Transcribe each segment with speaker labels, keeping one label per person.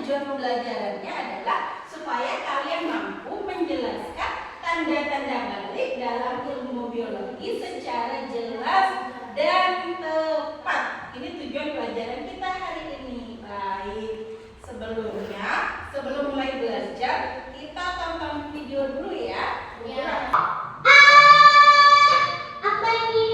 Speaker 1: tujuan pembelajarannya adalah supaya kalian mampu menjelaskan tanda-tanda balik dalam ilmu biologi secara jelas dan tepat. Ini tujuan pelajaran kita hari ini. Baik, sebelum mulai belajar, kita tonton video dulu ya.
Speaker 2: Ya. Apa ini?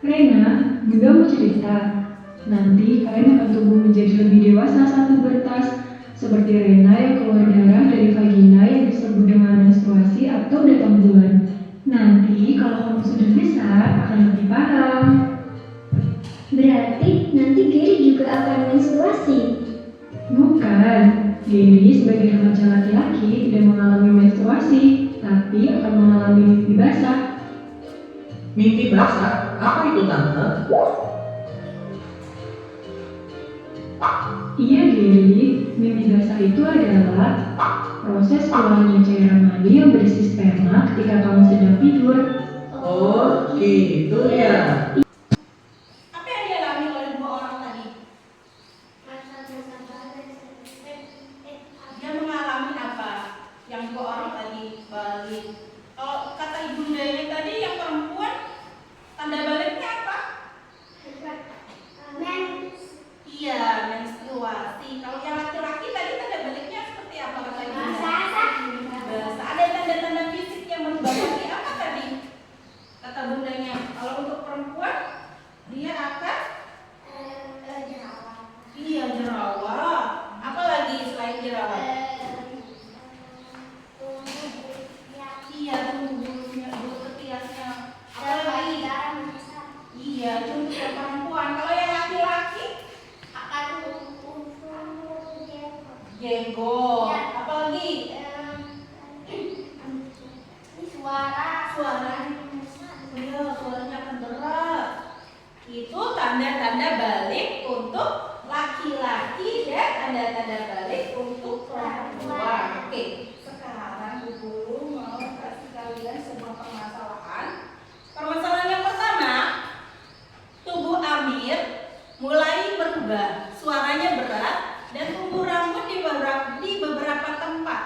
Speaker 3: Rena, Bunda mau cerita. Nanti kalian akan tumbuh menjadi lebih dewasa saat pubertas, seperti Rena yang keluar darah dari vagina yang disebut dengan menstruasi atau datang bulan. Nanti kalau kamu sudah besar akan lebih paham.
Speaker 2: Berarti nanti Gary juga akan menstruasi.
Speaker 3: Bukan, Gary sebagai remaja laki-laki tidak mengalami menstruasi, tapi akan mengalami mimpi basah.
Speaker 4: Mimpi basah? Apa itu, Tante?
Speaker 3: Iya, Gary, mimpi basah itu adalah proses keluarnya cairan mani yang berisi sperma ketika kamu sedang tidur.
Speaker 4: Oh, gitu ya.
Speaker 1: Apa yang dialami oleh dua orang tadi? Dia mengalami apa? Yang dua orang tadi balik. Kalau kata ibundanya tadi yang perempuan, tanda baliknya apa? Iya, menstruasi. Kalau yang laki-laki tadi tanda baliknya seperti apa kata ibunda? Basah. Ada tanda-tanda fisik yang berubah lagi apa tadi? Kata bundanya. Kalau untuk perempuan, dia akan iya, jerawat. Apa lagi selain jerawat? Iya, tumbuhnya, bulu ketiaknya. Apa lagi? Iya, untuk yang perempuan. Kalau yang laki-laki, jenggot. Apa lagi? Iya, suaranya akan berat. Itu tanda-tanda balik untuk laki-laki dan tanda-tanda balik untuk perempuan. Oke, sekarang Bu Guru mau kasih kalian sebuah permasalahan. Permasalahan yang pertama, tubuh Amir mulai berubah, suaranya berat dan tumbuh rambut di beberapa tempat.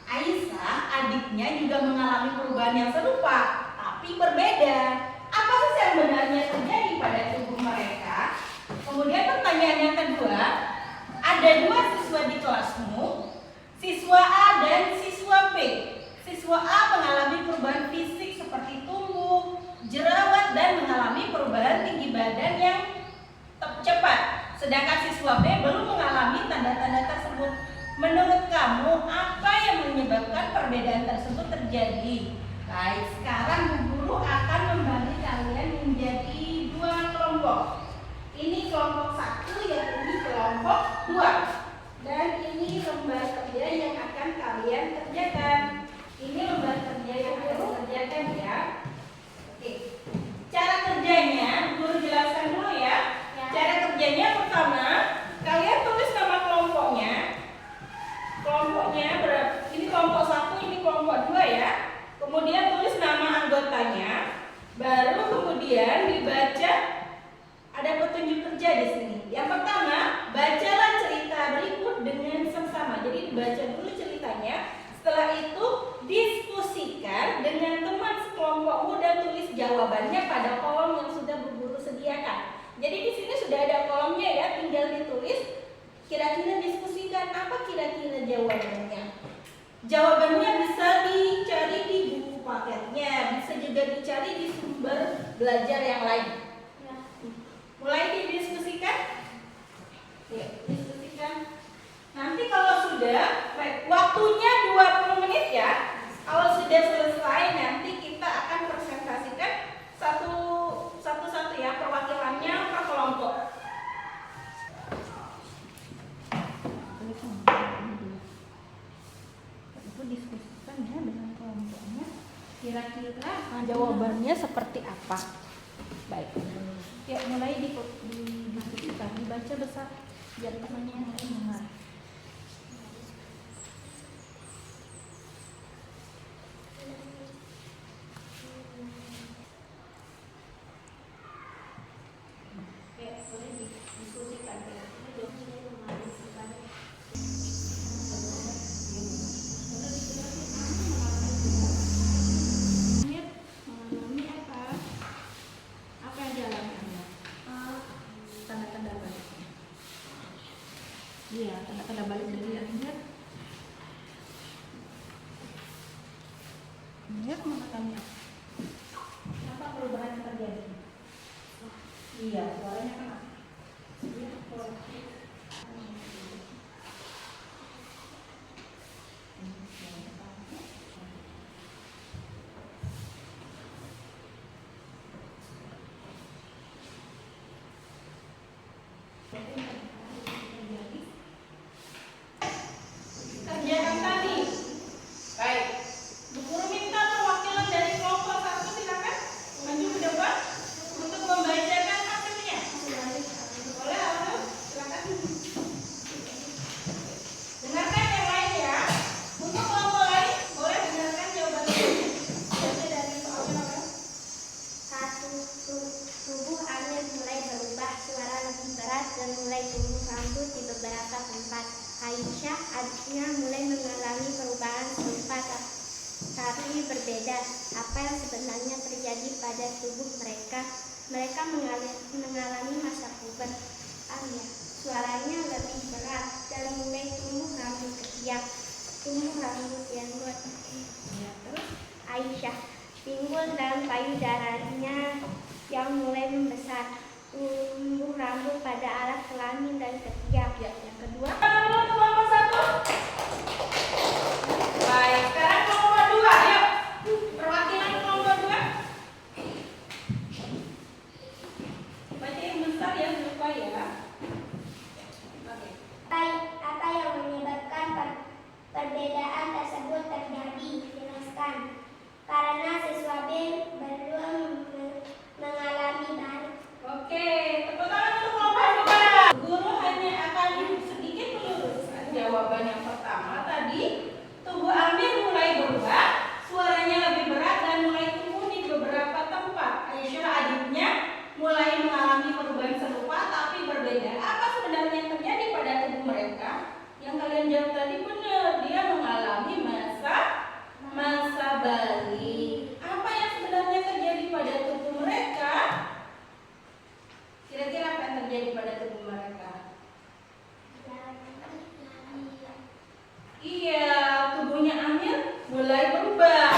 Speaker 1: Aisyah, adiknya juga mengalami perubahan yang serupa, tapi berbeda. Apa sih yang benarnya terjadi pada tubuh mereka? Kemudian pertanyaan yang kedua, ada dua siswa di kelasmu, siswa A dan siswa B. Siswa A mengalami perubahan fisik seperti tumbuh, jerawat, dan mengalami perubahan tinggi badan yang cepat. Sedangkan siswa B belum mengalami tanda-tanda tersebut. Menurut kamu, apa yang menyebabkan perbedaan tersebut terjadi? Baik, sekarang Bu Guru akan membagi kalian menjadi dua kelompok. Ini kelompok 1, yang ini kelompok 2. Dan ini lembar kerja yang akan kalian kerjakan. Ini lembar kerja yang akan kerjakan ya. Oke. Cara kerjanya, Guru jelaskan dulu ya. Cara kerjanya pertama, kalian tulis nama kelompoknya. Kelompoknya berapa? Ini kelompok 1, ini kelompok 2 ya. Kemudian tulis nama anggotanya. Baru kemudian dibaca, ada petunjuk kerja di sini. Yang pertama, bacalah cerita berikut dengan seksama. Jadi dibaca dulu ceritanya. Setelah itu diskusikan dengan teman sekelompokmu dan tulis jawabannya pada kolom yang sudah Bu Guru sediakan. Jadi di sini sudah ada kolomnya ya, tinggal ditulis. Kira-kira diskusikan apa kira-kira jawabannya. Jawabannya bisa dicari di buku paketnya, bisa juga dicari di sumber belajar yang lain. Mulai didiskusikan. Ya, diskusikan. Nanti kalau sudah, baik, waktunya 20 menit ya. Kalau sudah selesai, nanti kita akan presentasikan satu-satu ya, perwakilannya per kelompok. Itu diskusikan ya dengan kelompoknya. Kira-kira jawabannya seperti apa? Baik. Ya, mulai didiskusikan, dibaca besar biar temannya yang lain dengar. Iya, tanda-tanda balik dari Amir. Amir mana tanya? Apa perubahan yang terjadi? Iya, suaranya kenapa? Iya, kerjakan tadi. Baik. Bu Guru minta perwakilan dari kelompok 1 silakan maju ke depan untuk membacakan hasilnya. Boleh, Aldo? Silakan. Dengarkan yang lain ya. Untuk kelompok lain boleh dengarkan jawabannya. Baca dari soalnya apa?
Speaker 2: 1. Tubuh Amir mulai berubah, suara lebih berat dan mulai tumbuh rambut di beberapa tempat. Aisyah, adiknya, mulai mengalami perubahan serupa tapi berbeda. Apa yang sebenarnya terjadi pada tubuh mereka? Mereka mengalami masa pubertas. Suaranya lebih berat dan mulai tumbuh rambut ketiak, tumbuh rambut yang
Speaker 1: Ya, terus
Speaker 2: Aisyah, pinggul dan payudaranya yang mulai membesar, tumbuh rambut pada alat kelamin dan ketiak.
Speaker 1: ya, yang kedua. Kelompok 1. Baik, sekarang kelompok 2. Ayo. Perwakilan kelompok 2. Baca yang besar ya supaya. Oke.
Speaker 2: Apa yang menyebabkan perbedaan tersebut terjadi? Jelaskan. Karena siswa B belum mengalami balik.
Speaker 1: Oke, tepuk tangan untuk kelompok 2. Guru hanya akan sedikit meluruskan jawaban yang pertama tadi. Tubuh Amir mulai berubah, suaranya lebih berat dan mulai tumbuh di beberapa tempat. Aisyah adiknya mulai mengalami perubahan serupa tapi berbeda. Apa sebenarnya yang terjadi pada tubuh mereka? Yang kalian jawab tadi benar, dia mengalami masa balik. Apa yang sebenarnya terjadi pada tubuh mereka? Kira-kira apa yang terjadi pada tubuh mereka? Iya, tubuhnya Amir mulai berubah.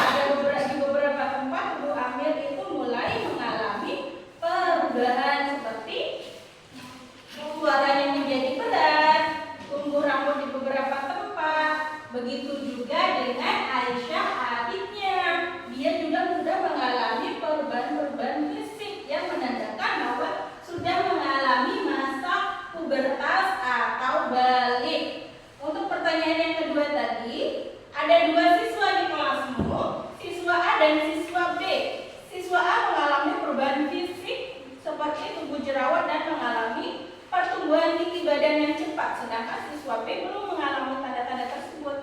Speaker 1: Di beberapa tempat tubuh Amir itu mulai mengalami perubahan seperti suaranya menjadi berat, tumbuh rambut di beberapa tempat. Begitu juga dengan Aisyah adiknya. Dia juga sudah mengalami perubahan-perubahan fisik yang menandakan bahwa sudah mengalami masa pubertas atau balik. Untuk pertanyaan yang kedua tadi, ada 2 siswa di kelasmu, siswa A dan siswa B. Siswa A mengalami perubahan fisik seperti tubuh jerawat dan mengalami pertumbuhan tinggi badan yang cepat, sedangkan siswa B belum mengalami tanda-tanda tersebut.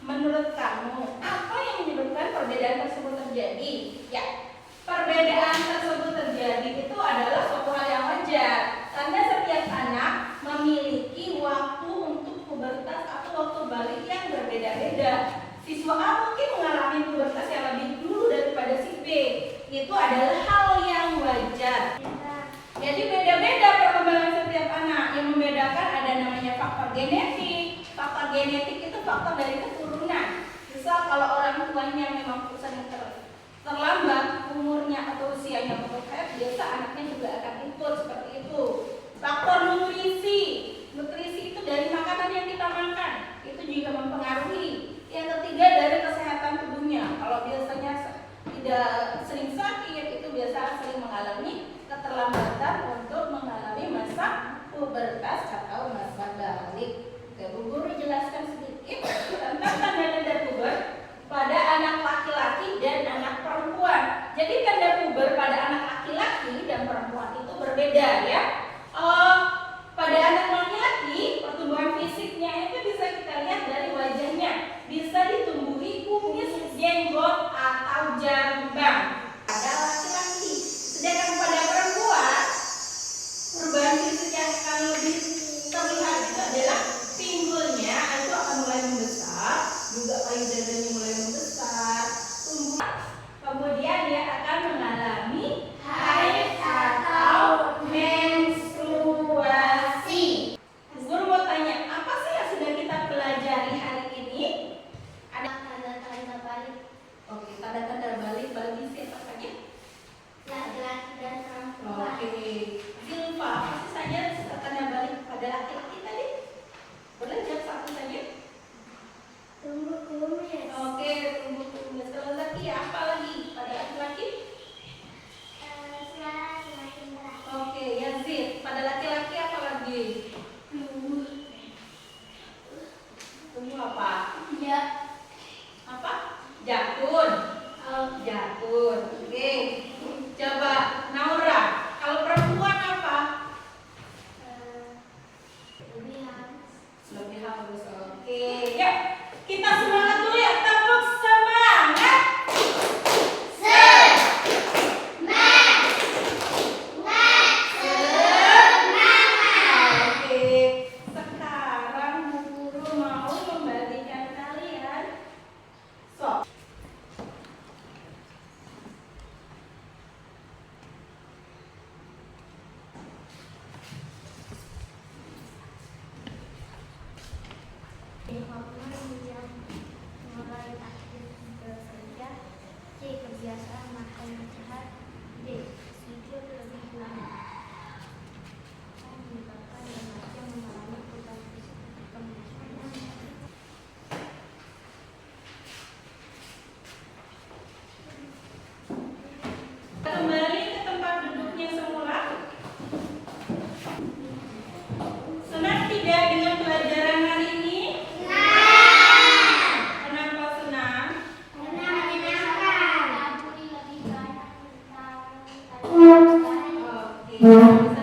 Speaker 1: Menurut kamu, apa yang menyebabkan perbedaan tersebut terjadi? Ya, perbedaan tersebut terjadi itu adalah suatu hal yang wajar, karena setiap anak memiliki waktu untuk pubertas atau waktu balik yang berbeda-beda. Siswa A mungkin mengalami pubertas yang lebih dulu daripada si B. Itu adalah hal yang wajar. Jadi beda-beda perkembangan setiap anak. Yang membedakan ada namanya faktor genetik. Faktor genetik itu faktor dari keturunan. Misal kalau orang tuanya memang sering terlambat umurnya atau usianya untuk head, biasa anaknya juga akan ikut seperti itu. Faktor nutrisi. Nutrisi itu dari makanan yang kita makan. Itu juga mempengaruhi. Yang ketiga dari kesehatan tubuhnya. Kalau biasanya tidak sering sakit, itu biasa sering mengalami keterlambatan untuk mengalami masa pubertas atau masa balik. Oke, Bu Guru jelaskan sedikit tentang tanda-tanda puber pada anak laki-laki dan anak perempuan. Jadi tanda puber pada anak laki-laki dan perempuan itu berbeda ya. Pada anak laki-laki pertumbuhan fisiknya itu bisa kita lihat dari wajahnya, bisa ditumbuhi kumis, jenggot atau jambang pada laki-laki. Sedangkan pada perempuan perubahan fisik yang akan lebih terlihat itu adalah pinggulnya itu akan mulai membesar, juga payudaranya mulai membesar, tumbuh. Kemudian dia akan mengalami haid atau mens.
Speaker 3: Oh,